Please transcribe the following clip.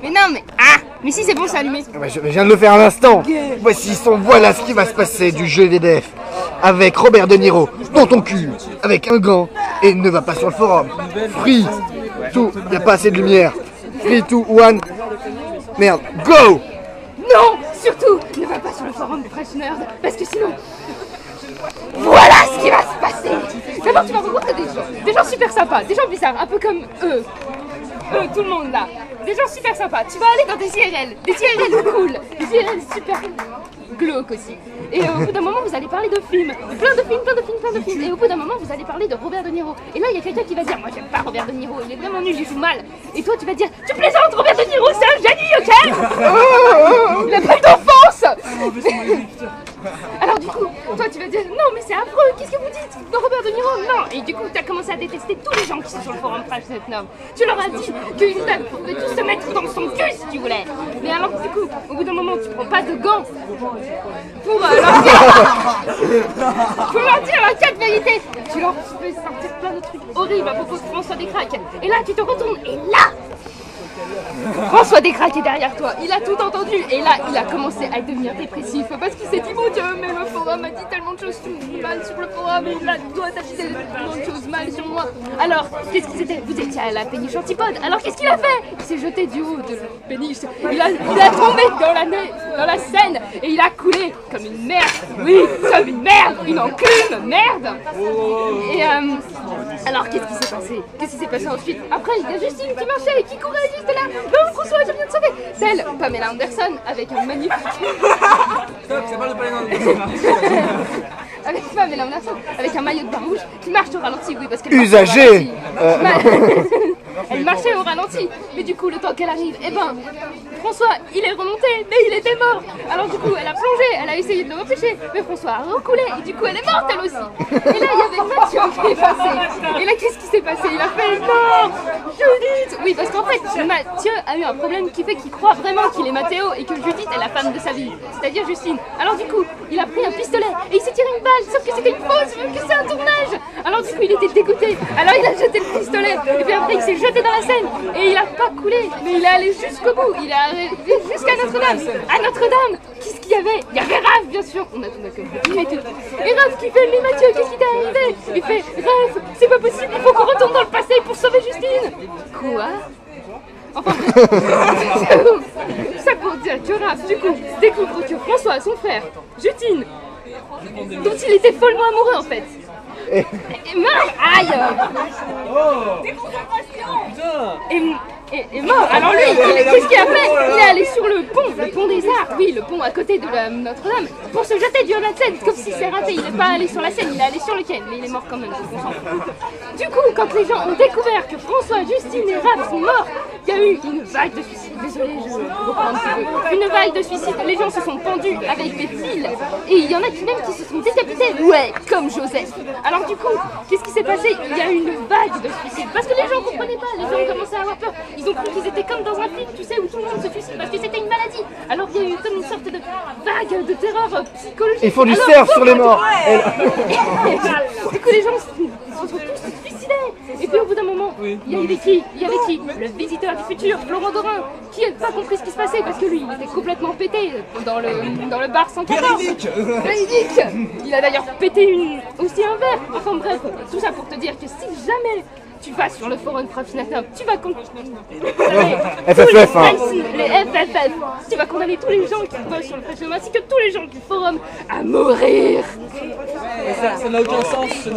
Mais non, mais... Ah! Mais si, c'est bon, c'est allumé. Je viens de le faire à l'instant. Voici voilà ce qui va se passer du jeu VDF. Avec Robert De Niro, dans ton cul, avec un gant, et ne va pas sur le forum. Free, tout, y a pas assez de lumière. 3, 2, 1, merde, go! Non! Surtout, ne va pas sur le forum Fresh Nerd, parce que sinon... Voilà ce qui va se passer! D'abord, tu vas rencontrer des gens super sympas, des gens bizarres, un peu comme eux. Tout le monde là. Des gens super sympas. Tu vas aller dans des IRL cool, des IRL super glauques aussi. Et au bout d'un moment, vous allez parler de films. Plein de films. Et au bout d'un moment, vous allez parler de Robert De Niro. Et là, il y a quelqu'un qui va dire, moi j'aime pas Robert De Niro, il est vraiment nul, il joue mal. Et toi, tu vas dire, tu plaisantes, Robert De Niro, c'est un génie, ok? Il a pas d'enfance. Alors du coup, toi tu vas dire non mais c'est affreux, qu'est-ce que vous dites de Robert De Niro? Non. Et du coup tu as commencé à détester tous les gens qui sont sur le forum Fresh Nerd. Tu leur as dit qu'ils pouvaient tous se mettre dans son cul si tu voulais. Mais alors du coup, au bout d'un moment tu prends pas de gants pour leur dire la quatre vérités. Tu leur fais sortir plein de trucs horribles à propos de François Descraques. Et là tu te retournes et là François Descraques est derrière toi, il a tout entendu et là il a commencé à devenir dépressif parce qu'il s'est dit mon Dieu mais le forum a dit tellement de choses mal sur le forum et là toi t'as dit tellement de choses mal sur moi. Alors qu'est-ce qu'il s'était, vous étiez à la péniche antipode, alors qu'est-ce qu'il a fait? Il s'est jeté du haut de la péniche, il a tombé dans la Seine et il a coulé comme une merde, oui comme une merde, une enclume merde. Et alors qu'est-ce qui s'est passé? Qu'est-ce qui s'est passé ensuite? Après il y a Justine qui marchait et qui courait juste là. Non François, je viens de sauver. Celle, Pamela Anderson, avec un magnifique... Stop, c'est pas de Pamela Anderson. Avec Pamela Anderson, avec un maillot de bain rouge qui marche au ralenti, oui parce qu'elle... Usagé. Elle marchait au ralenti, mais du coup le temps qu'elle arrive, eh ben, François il est remonté, mais il était mort. Alors du coup elle a plongé, elle a essayé de le repêcher, mais François a recoulé et du coup elle est morte elle aussi. Et là il y avait Mathieu qui est passé. Et là qu'est-ce qui s'est passé? Il a fait non, Judith. Oui parce qu'en fait Mathieu a eu un problème qui fait qu'il croit vraiment qu'il est Mathéo et que Judith est la femme de sa vie, c'est-à-dire Justine. Alors du coup il a pris un pistolet et il s'est tiré une balle, sauf que c'était une fausse, vu que c'est un tournage. Alors du coup il était dégoûté, alors il a jeté le pistolet et puis après il s'est jeté dans la Seine et il a pas coulé, mais il est allé jusqu'au bout, il est arrivé jusqu'à Notre-Dame. À Notre-Dame, qu'est-ce qu'il y avait? Il y avait Raph bien sûr, on a tout compris. Et Raph qui fait mais Mathieu, qu'est-ce qui t'est arrivé? Il fait Raph, c'est pas possible, il faut qu'on retourne dans le passé pour sauver Justine. Quoi? Enfin, ça pour dire que Raph, du coup, découvre que François, son frère, Justine, dont il était follement amoureux en fait, et meurt. Aïe. Et mort. Alors lui, qu'est-ce qu'il a fait? Il est allé sur le pont des Arts, oui, le pont à côté de la Notre-Dame, pour se jeter du haut de la Seine, comme si c'est raté. Il n'est pas allé sur la Seine, il est allé sur le quai, mais il est mort quand même, donc on s'en fout. Du coup, quand les gens ont découvert que François, Justine et Raph sont morts, il y a eu une vague de suicides. Désolée, je reprends un petit peu. Une vague de suicides. Les gens se sont pendus avec des fils, et il y en a qui même qui se sont décapités. Ouais, comme Joseph. Alors du coup, qu'est-ce qui s'est passé? Il y a eu une vague de suicides, parce que les gens comprenaient pas, les gens commençaient à avoir peur. Ils ont cru qu'ils étaient comme dans un film, tu sais, où tout le monde se suicide parce que c'était une maladie. Alors il y a eu comme une sorte de vague de terreur psychologique. Ils font du surf sur les morts. Du coup les gens se sont tous suicidés. Et puis au bout d'un moment, il y avait qui? Le visiteur du futur, Florent Dorin, qui n'a pas compris ce qui se passait parce que lui, il était complètement pété dans le bar 114. Véridique. Il a d'ailleurs pété aussi un verre. Enfin bref, tout ça pour te dire que si jamais tu vas sur le forum Fresh Nerd, tu vas condamner FFF, hein. les FFF. Tu vas condamner tous les gens qui bossent sur le Fresh Nerd ainsi que tous les gens du forum à mourir. Ça n'a aucun sens.